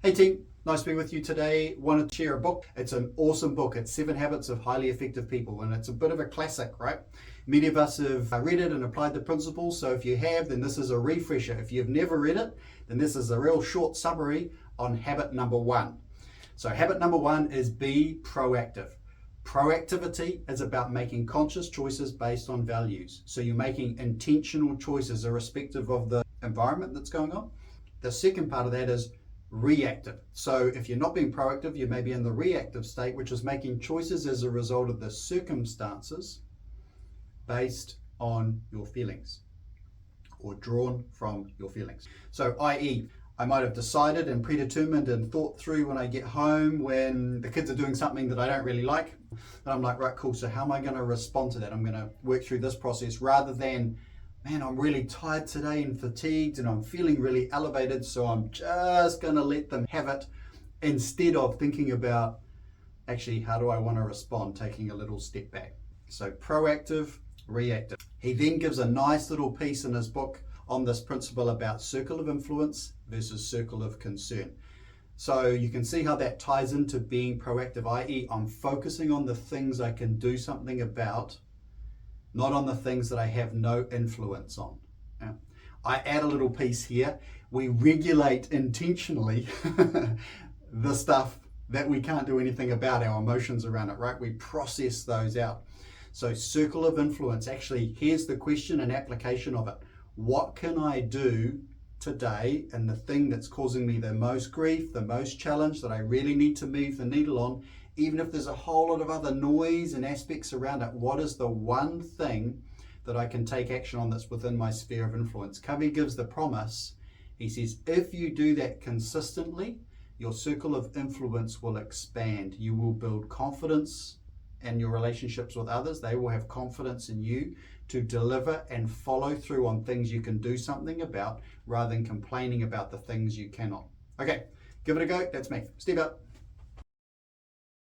Hey team, nice to be with you today. Wanted to share a book. It's an awesome book. It's 7 Habits of Highly Effective People, and it's a bit of a classic, right? Many of us have read it and applied the principles, so if you have, then this is a refresher. If you've never read it, then this is a real short summary on habit number 1. So habit number 1 is be proactive. Proactivity is about making conscious choices based on values. So you're making intentional choices irrespective of the environment that's going on. The second part of that is reactive. So if you're not being proactive, you may be in the reactive state, which is making choices as a result of the circumstances based on your feelings or drawn from your feelings. So i.e., I might have decided and predetermined and thought through when I get home when the kids are doing something that I don't really like. And I'm like, right, cool, so how am I going to respond to that? I'm going to work through this process rather than, man, I'm really tired today and fatigued and I'm feeling really elevated, so I'm just going to let them have it instead of thinking about, actually, how do I want to respond, taking a little step back. So proactive, reactive. He then gives a nice little piece in his book on this principle about circle of influence versus circle of concern. So you can see how that ties into being proactive, i.e. I'm focusing on the things I can do something about, not on the things that I have no influence on. Yeah. I add a little piece here. We regulate intentionally the stuff that we can't do anything about, our emotions around it, right? We process those out. So circle of influence, actually, here's the question and application of it. What can I do today, and the thing that's causing me the most grief, the most challenge that I really need to move the needle on, even if there's a whole lot of other noise and aspects around it, what is the one thing that I can take action on that's within my sphere of influence? Covey gives the promise. He says, if you do that consistently, your circle of influence will expand. You will build confidence in your relationships with others. They will have confidence in you to deliver and follow through on things you can do something about rather than complaining about the things you cannot. Okay, give it a go. That's me. Step up.